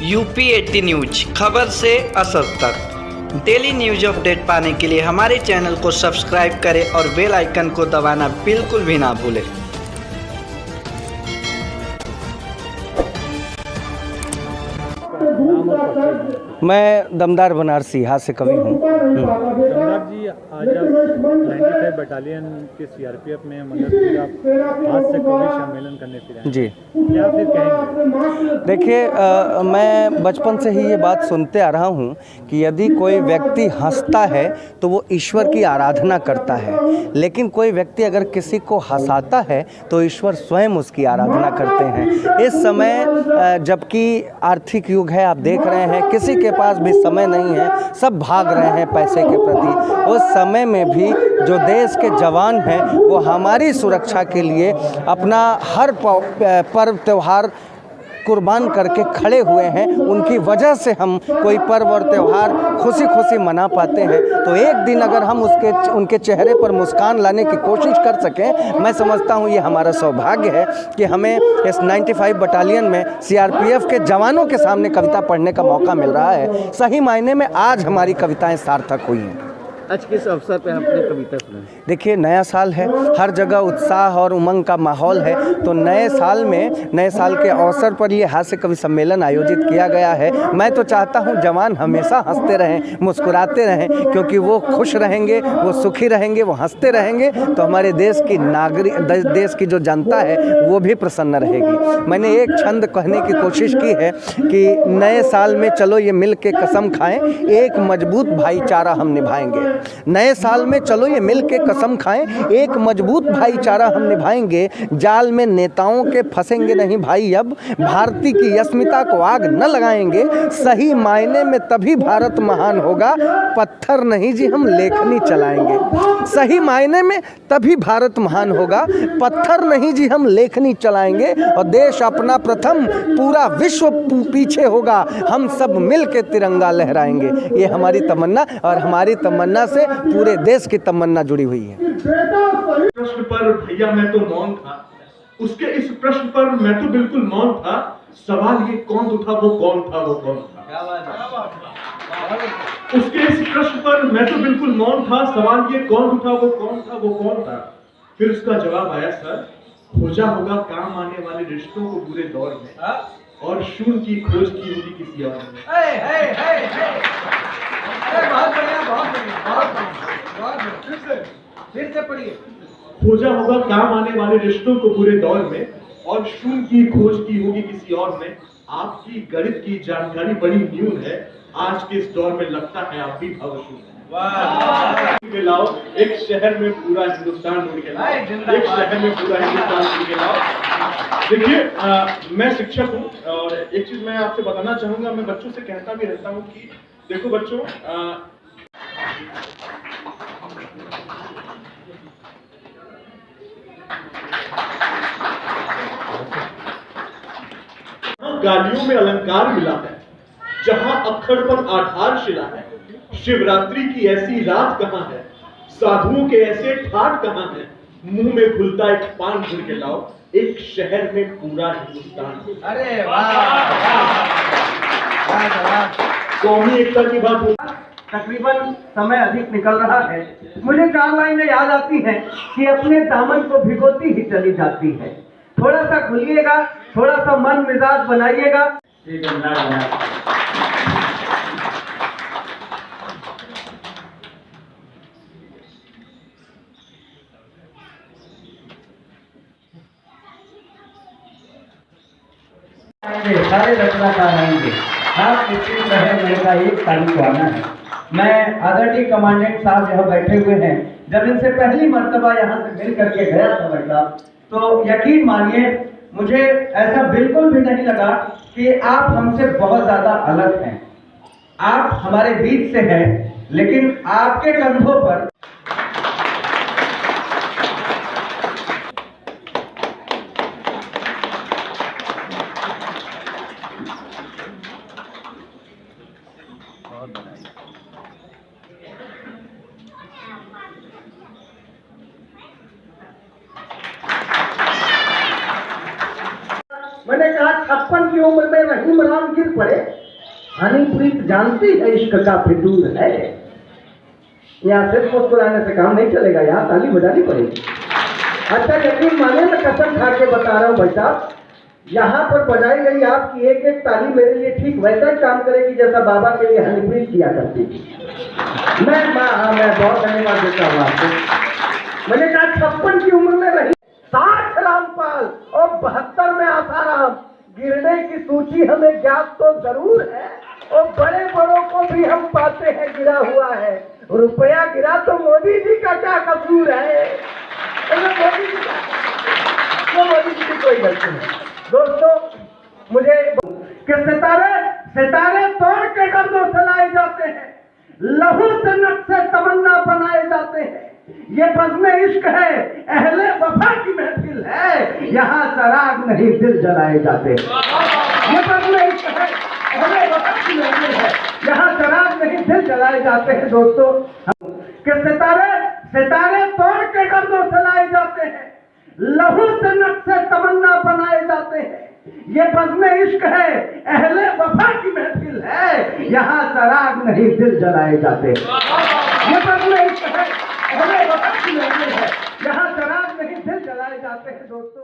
UP80 news, खबर से असर तक। डेली न्यूज अपडेट पाने के लिए हमारे चैनल को सब्सक्राइब करें और बेल आइकन को दबाना बिल्कुल भी ना भूलें। मैं दमदार बनारसी हाथ से कवि हूँ। दमदार जी, आज आप 95 बटालियन के CRPF में मदद की आप हाथ से कवि सम्मेलन करने फिर आए जी, क्या फिर कहेंगे? देखिए मैं बचपन से ही ये बात सुनते आ रहा हूँ कि यदि कोई व्यक्ति हंसता है तो वो ईश्वर की आराधना करता है, लेकिन कोई व्यक्ति अगर किसी को हंसाता है तो ईश्वर स्वयं उसकी आराधना करते हैं। इस समय जबकि आर्थिक युग है, आप देख रहे हैं किसी के पास भी समय नहीं है, सब भाग रहे हैं पैसे के प्रति। उस समय में भी जो देश के जवान हैं वो हमारी सुरक्षा के लिए अपना हर पर्व त्यौहार कुर्बान करके खड़े हुए हैं। उनकी वजह से हम कोई पर्व और त्यौहार खुशी खुशी मना पाते हैं। तो एक दिन अगर हम उनके चेहरे पर मुस्कान लाने की कोशिश कर सकें, मैं समझता हूँ ये हमारा सौभाग्य है कि हमें इस 95 बटालियन में CRPF के जवानों के सामने कविता पढ़ने का मौका मिल रहा है। सही मायने में आज हमारी कविताएं सार्थक हुई हैं। आज किस अवसर पे आपने कविता सुनाई? देखिए, नया साल है, हर जगह उत्साह और उमंग का माहौल है, तो नए साल में नए साल के अवसर पर ये हास्य कवि सम्मेलन आयोजित किया गया है। मैं तो चाहता हूँ जवान हमेशा हंसते रहें, मुस्कुराते रहें, क्योंकि वो खुश रहेंगे, वो सुखी रहेंगे, वो हंसते रहेंगे तो हमारे देश की जो जनता है वो भी प्रसन्न रहेगी। मैंने एक छंद कहने की कोशिश की है कि नए साल में चलो ये मिल के कसम खाएं, एक मजबूत भाईचारा हम निभाएंगे। नए साल में चलो ये मिल के कसम खाएं, एक मजबूत भाईचारा हम निभाएंगे। जाल में नेताओं के फंसेंगे नहीं भाई, अब भारती की अस्मिता को आग न लगाएंगे। सही मायने में तभी भारत महान होगा, पत्थर नहीं जी हम लेखनी चलाएंगे। सही मायने में तभी भारत महान होगा, पत्थर नहीं जी हम लेखनी चलाएंगे। और देश अपना प्रथम, पूरा विश्व पीछे होगा, हम सब मिल के तिरंगा लहराएंगे। ये हमारी तमन्ना, और हमारी तमन्ना से पूरे देश की तमन्ना जुड़ी हुई है। प्रश्न पर भैया मैं तो मौन था, उसके इस प्रश्न पर मैं तो बिल्कुल मौन था। सवाल ये कौन उठा, वो कौन था, वो कौन था? उसके इस प्रश्न पर मैं तो बिल्कुल मौन था। सवाल ये कौन उठा, वो कौन था, वो कौन था? फिर उसका जवाब आया, सर खोजा होगा काम आने वाले रिश्तों को बुरे दौर में, और शून्य की खोज की होगी किसी और ने। बहुत बढ़िया, बहुत बढ़िया। फिर से पढ़िए। खोजा होगा काम आने वाले रिश्तों को बुरे दौर में, और शून्य की खोज की होगी किसी और ने। आपकी गणित की जानकारी बड़ी न्यून है, आज के इस दौर में लगता है आप भी भवशून्य हैं। लाओ एक शहर में पूरा हिंदुस्तान ढूंढ के लाओ, एक शहर में पूरा हिंदुस्तान ढूंढ के लाओ। देखिए, मैं शिक्षक हूँ, और एक चीज मैं आपसे बताना चाहूंगा, मैं बच्चों से कहता भी रहता हूँ कि देखो बच्चों, गालियों में अलंकार मिला है, जहां अक्षर पर आधारशिला है। शिवरात्रि की ऐसी रात कहां है, साधुओं के ऐसे ठाट कहां है। मुंह में खुलता एक पान ढूंढ के लाओ, एक शहर में पूरा हिंदुस्तान। अरे वाह, कौमी एकता की बात हो। तकरीबन समय अधिक निकल रहा है। मुझे 4 लाइनें याद आती हैं कि अपने दामन को भिगोती ही चली जाती है। थोड़ा सा खुलिएगा, थोड़ा सा मन मिजाज बनाइएगा। सारे रचनाकार आएंगे, आप निश्चित रहे, मेरे का 1 तारीख को आना है। मैं आदरणीय कमांडेंट साहब यहाँ बैठे हुए हैं, जब इनसे पहली मर्तबा यहाँ से मिल करके गया था बेटा, तो यकीन मानिए मुझे ऐसा बिल्कुल भी नहीं लगा कि आप हमसे बहुत ज्यादा अलग हैं। आप हमारे बीच से हैं, लेकिन आपके कंधों पर मैंने कहा 56 की की उम्र में रहीम राम गिर पड़े। हनीप्रीत जानती है इश्क का फितूर है। यहाँ सिर्फ मुस्कुराने से काम नहीं चलेगा, यहाँ ताली बजानी पड़ेगी। अच्छा यकीन माने, मैं कसम खा के बता रहा हूँ भाई साहब, यहाँ पर बजाई गई आपकी एक एक ताली मेरे लिए ठीक वैसा ही काम करेगी जैसा बाबा के लिए हनीप्रीत किया करती थी। मैं बहुत धन्यवाद देता हूँ आपको। मैंने कहा 56 की उम्र में रही, 60 रामपाल और 72 में आसाराम। गिरने की सूची हमें ज्ञात तो जरूर है, और बड़े बड़ों को भी हम पाते हैं गिरा हुआ है। रुपया गिरा तो मोदी जी का क्या कसूर है? मोदी जी का, वो मोदी जी की कोई गलती नहीं। दोस्तों मुझे कि सितारे तोड़ के गर्दों से लाए जाते हैं, लहू से नक्शे तमन्ना बनाए जाते हैं। ये बज़्म इश्क है, अहले वफा की महफिल है, यहाँ चराग नहीं दिल जलाए जाते। ये बज़्म इश्क है, अहले वफा की महफिल है, यहाँ चराग नहीं दिल जलाए जाते हैं। दोस्तों कि सितारे तोड़ के गर्दों से लाए जाते हैं, लहू से नक्शे तमन्ना बनाए जाते हैं। ये बज़्म इश्क है, अहले वफा की महफिल है, यहाँ चराग नहीं दिल जलाए जाते। ये बज़्म इश्क है, अहले वफा की महफिल है, यहाँ चराग नहीं दिल जलाए जाते हैं। दोस्तों